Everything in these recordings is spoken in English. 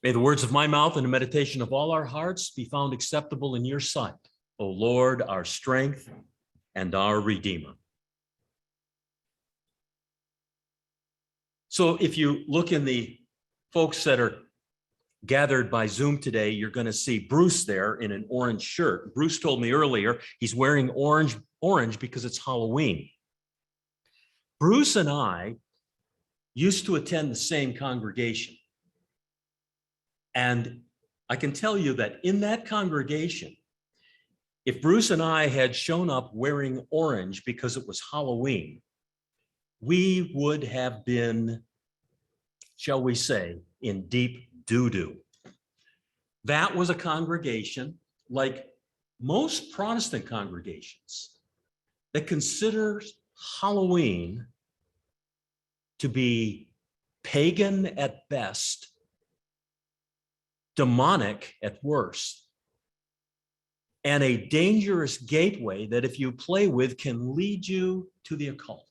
May the words of my mouth and the meditation of all our hearts be found acceptable in your sight, O Lord, our strength and our Redeemer. So if you look in the folks that are gathered by Zoom today, you're going to see Bruce there in an orange shirt. Bruce told me earlier he's wearing orange because it's Halloween. Bruce and I used to attend the same congregation. And I can tell you that in that congregation, if Bruce and I had shown up wearing orange because it was Halloween, we would have been, shall we say, in deep doo-doo. That was a congregation, like most Protestant congregations, that considers Halloween to be pagan at best, demonic at worst, and a dangerous gateway that if you play with can lead you to the occult.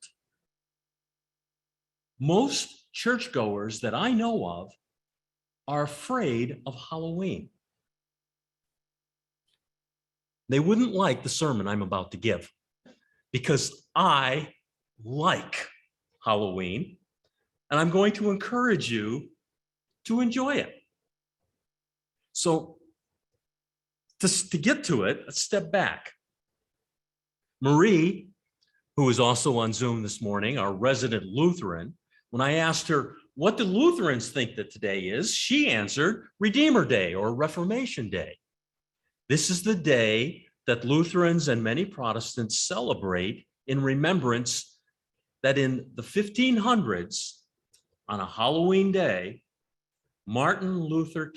Most churchgoers that I know of are afraid of Halloween. They wouldn't like the sermon I'm about to give because I like Halloween, and I'm going to encourage you to enjoy it. So to get to it, let's step back. Marie, who is also on Zoom this morning, our resident Lutheran, when I asked her, what do Lutherans think that today is? She answered, Redeemer Day or Reformation Day. This is the day that Lutherans and many Protestants celebrate in remembrance that in the 1500s, on a Halloween day, Martin Luther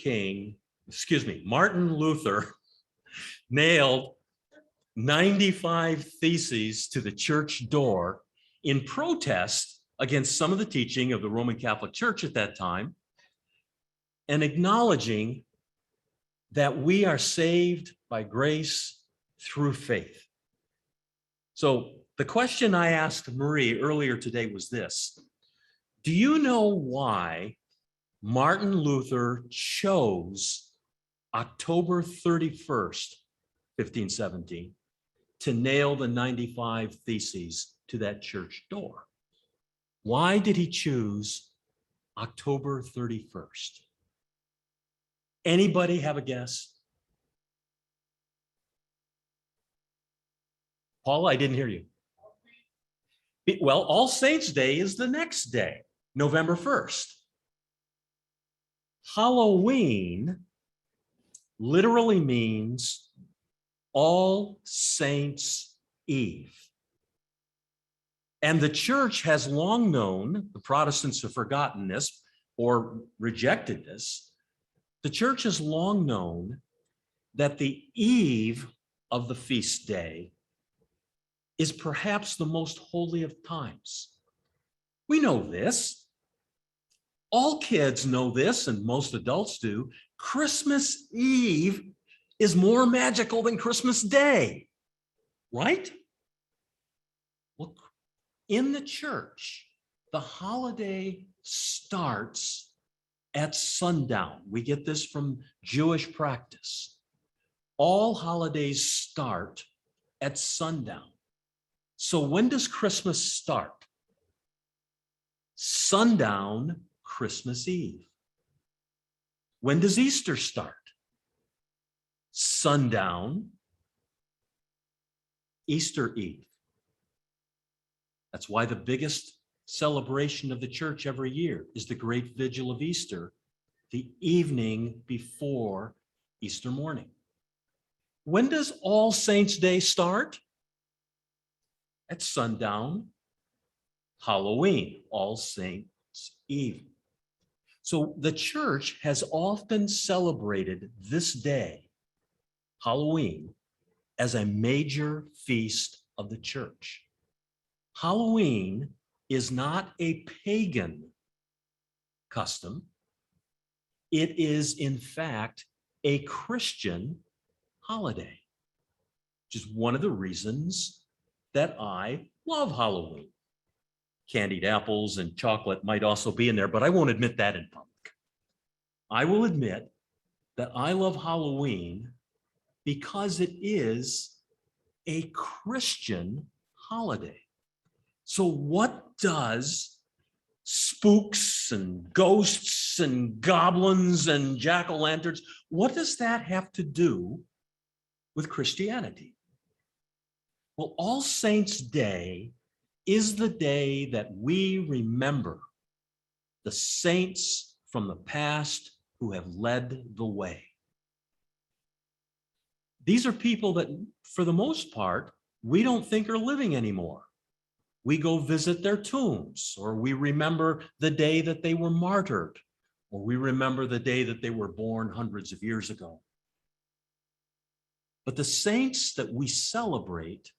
nailed 95 theses to the church door in protest against some of the teaching of the Roman Catholic Church at that time, and acknowledging that we are saved by grace through faith. So the question I asked Marie earlier today was this: do you know why Martin Luther chose October 31st, 1517, to nail the 95 theses to that church door? Why did he choose October 31st? Anybody have a guess? Paul, I didn't hear you. Well, All Saints' Day is the next day, November 1st. Halloween literally means All Saints' Eve. And the church has long known, the Protestants have forgotten this or rejected this, the church has long known that the eve of the feast day is perhaps the most holy of times. We know this. All kids know this, and most adults do. Christmas Eve is more magical than Christmas Day, right? Well, in the church, the holiday starts at sundown. We get this from Jewish practice. All holidays start at sundown. So when does Christmas start? Sundown, Christmas Eve. When does Easter start? Sundown, Easter Eve. That's why the biggest celebration of the church every year is the Great Vigil of Easter, the evening before Easter morning. When does All Saints' Day start? At sundown, Halloween, All Saints' Eve. So the church has often celebrated this day, Halloween, as a major feast of the church. Halloween is not a pagan custom. It is, in fact, a Christian holiday, which is one of the reasons that I love Halloween. Candied apples and chocolate might also be in there, but I won't admit that in public. I will admit that I love Halloween because it is a Christian holiday. So what does spooks and ghosts and goblins and jack-o'-lanterns, what does that have to do with Christianity? Well, All Saints' Day is the day that we remember the saints from the past who have led the way. These are people that, for the most part, we don't think are living anymore. We go visit their tombs, or we remember the day that they were martyred, or we remember the day that they were born hundreds of years ago. But the saints that we celebrate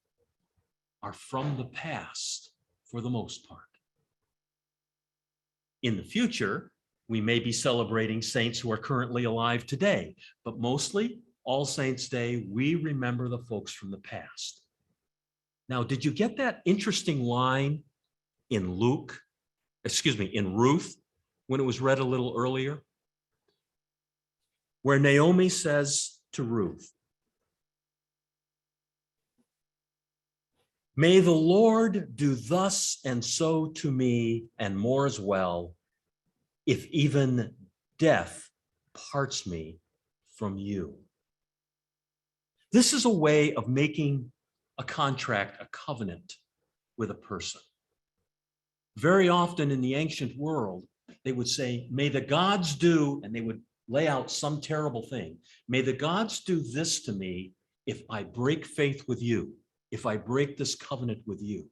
are from the past for the most part. In the future, we may be celebrating saints who are currently alive today, but mostly All Saints' Day, we remember the folks from the past. Now, did you get that interesting line in Ruth, when it was read a little earlier? Where Naomi says to Ruth, "May the Lord do thus and so to me, and more as well, if even death parts me from you." This is a way of making a contract, a covenant with a person. Very often in the ancient world, they would say, "May the gods do," and they would lay out some terrible thing. "May the gods do this to me if I break faith with you, if I break this covenant with you."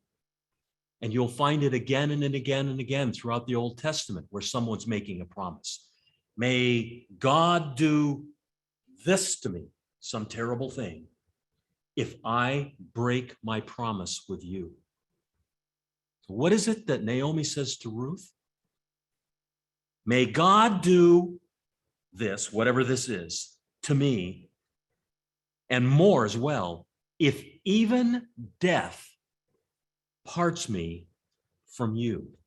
And you'll find it again and again and again throughout the Old Testament where someone's making a promise. "May God do this to me," some terrible thing, "if I break my promise with you." So what is it that Naomi says to Ruth? "May God do this, whatever this is, to me, and more as well, if even death parts me from you."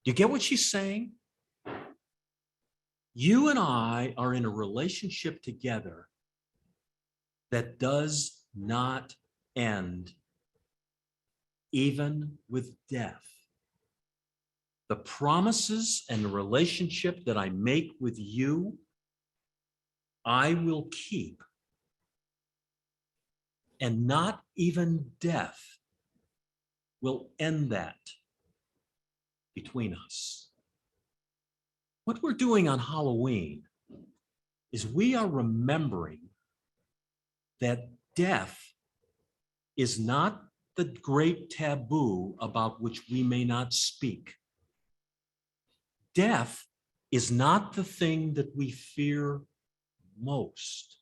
Do you get what she's saying? You and I are in a relationship together that does not end even with death. The promises and the relationship that I make with you, I will keep. And not even death will end that between us. What we're doing on Halloween is we are remembering that death is not the great taboo about which we may not speak. Death is not the thing that we fear most.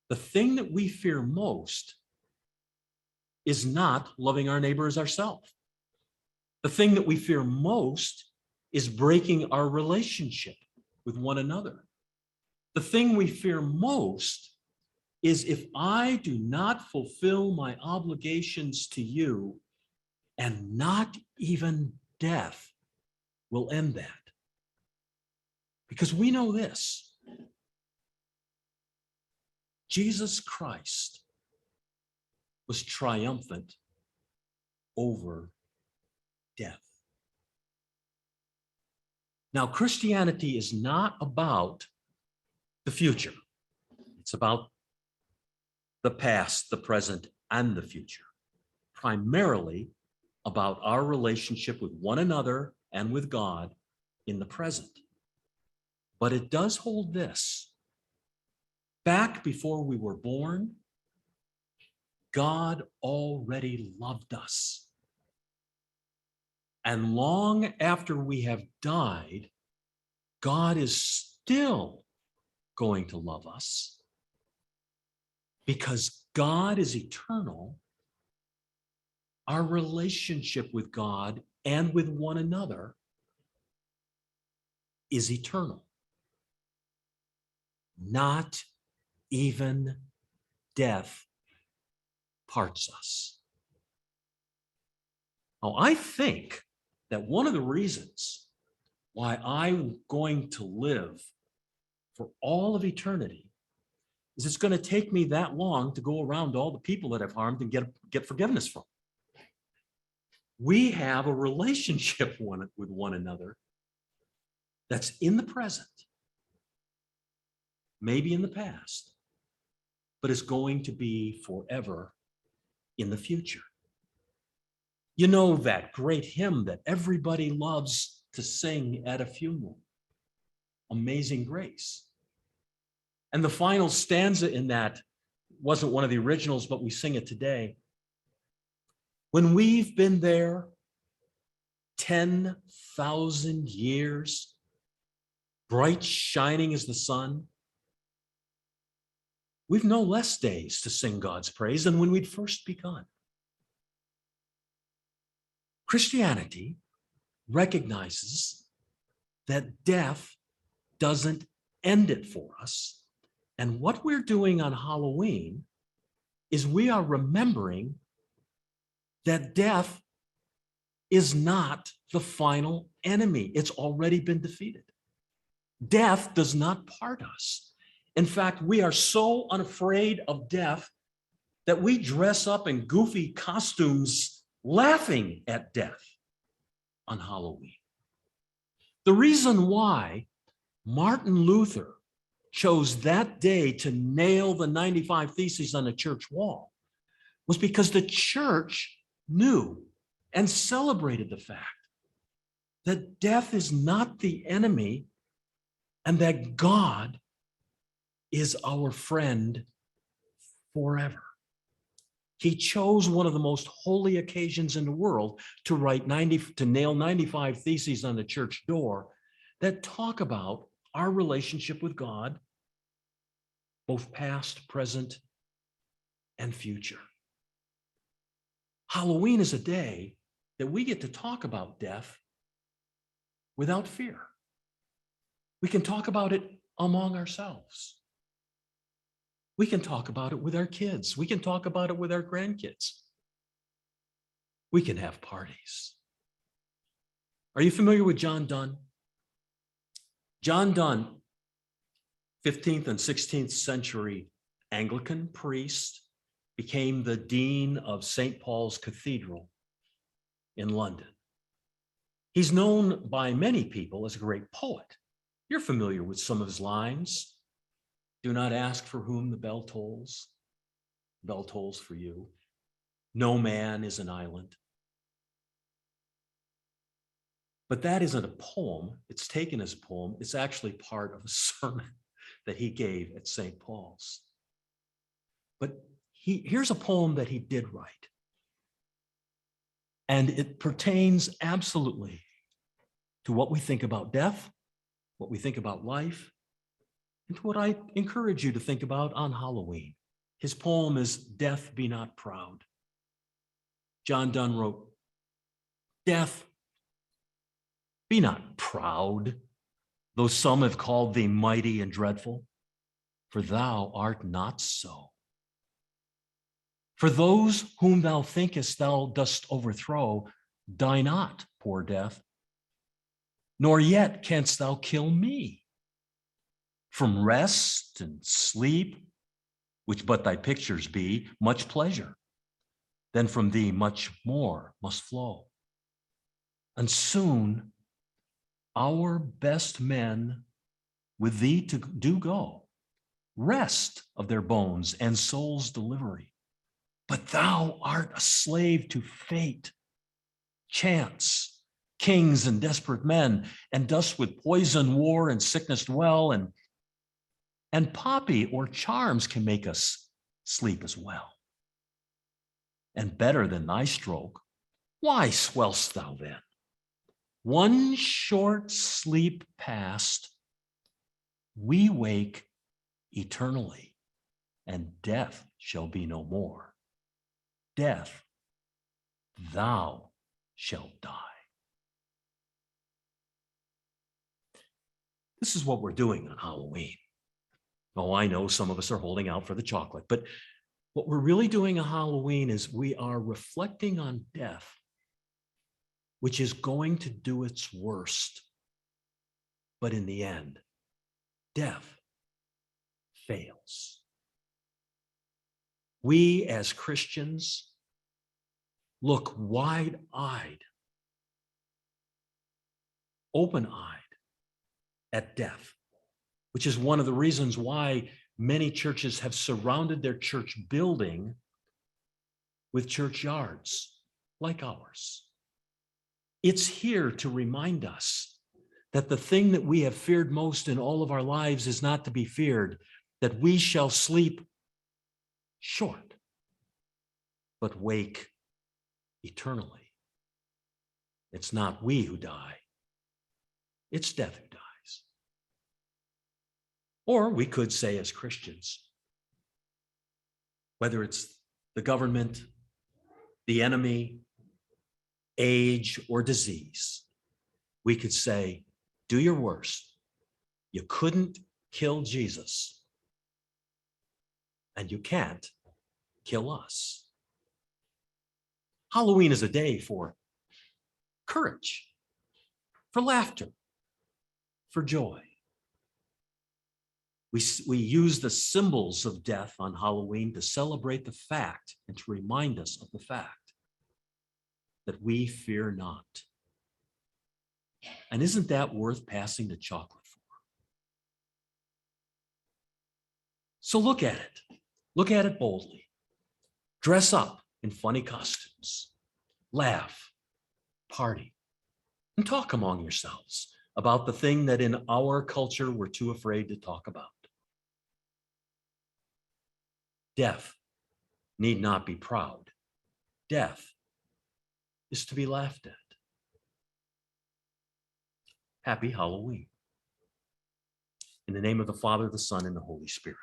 The thing that we fear most is not loving our neighbor as ourselves. The thing that we fear most is breaking our relationship with one another. The thing we fear most is if I do not fulfill my obligations to you, and not even death will end that. Because we know this: Jesus Christ was triumphant over death. Now, Christianity is not about the future. It's about the past, the present, and the future. Primarily about our relationship with one another and with God in the present. But it does hold this: back before we were born, God already loved us. And long after we have died, God is still going to love us, because God is eternal. Our relationship with God and with one another is eternal. Not even death parts us. Now, I think that one of the reasons why I'm going to live for all of eternity is it's going to take me that long to go around to all the people that I've harmed and get forgiveness from. We have a relationship with one another that's in the present, maybe in the past, but is going to be forever in the future. You know that great hymn that everybody loves to sing at a funeral, Amazing Grace. And the final stanza in that wasn't one of the originals, but we sing it today. When we've been there 10,000 years, bright shining as the sun, we've no less days to sing God's praise than when we'd first begun. Christianity recognizes that death doesn't end it for us. And what we're doing on Halloween is we are remembering that death is not the final enemy. It's already been defeated. Death does not part us. In fact, we are so unafraid of death that we dress up in goofy costumes laughing at death on Halloween. The reason why Martin Luther chose that day to nail the 95 Theses on the church wall was because the church knew and celebrated the fact that death is not the enemy and that God is our friend forever. He chose one of the most holy occasions in the world to nail 95 Theses on the church door that talk about our relationship with God, both past, present, and future. Halloween is a day that we get to talk about death without fear. We can talk about it among ourselves. We can talk about it with our kids. We can talk about it with our grandkids. We can have parties. Are you familiar with John Donne? John Donne, 15th and 16th century Anglican priest, became the dean of St. Paul's Cathedral in London. He's known by many people as a great poet. You're familiar with some of his lines. Do not ask for whom the bell tolls for you. No man is an island. But that isn't a poem. It's taken as a poem. It's actually part of a sermon that he gave at St. Paul's. But here's a poem that he did write. And it pertains absolutely to what we think about death, what we think about life, and to what I encourage you to think about on Halloween. His poem is Death Be Not Proud. John Donne wrote, Death, be not proud, though some have called thee mighty and dreadful, for thou art not so. For those whom thou thinkest thou dost overthrow, die not, poor death, nor yet canst thou kill me. From rest and sleep, which but thy pictures be, much pleasure, then from thee much more must flow. And soon our best men with thee to do go, rest of their bones and soul's delivery. But thou art a slave to fate, chance, kings and desperate men, and dost with poison, war, and sickness dwell, and poppy or charms can make us sleep as well. And better than thy stroke, why swell'st thou then? One short sleep past, we wake eternally, and death shall be no more. Death, thou shalt die. This is what we're doing on Halloween. Oh, I know some of us are holding out for the chocolate, but what we're really doing on Halloween is we are reflecting on death, which is going to do its worst But in the end, death fails. We as Christians look wide-eyed, open-eyed at death, which is one of the reasons why many churches have surrounded their church building with churchyards like ours. It's here to remind us that the thing that we have feared most in all of our lives is not to be feared, that we shall sleep short, but wake eternally. It's not we who die, it's death who dies. Or we could say as Christians, whether it's the government, the enemy, age, or disease, we could say, do your worst. You couldn't kill Jesus, and you can't kill us. Halloween is a day for courage, for laughter, for joy. We use the symbols of death on Halloween to celebrate the fact and to remind us of the fact that we fear not. And isn't that worth passing the chocolate for? So look at it. Look at it boldly. Dress up in funny costumes. Laugh, party, and talk among yourselves about the thing that in our culture we're too afraid to talk about. Death need not be proud. Death is to be laughed at. Happy Halloween. In the name of the Father, the Son, and the Holy Spirit.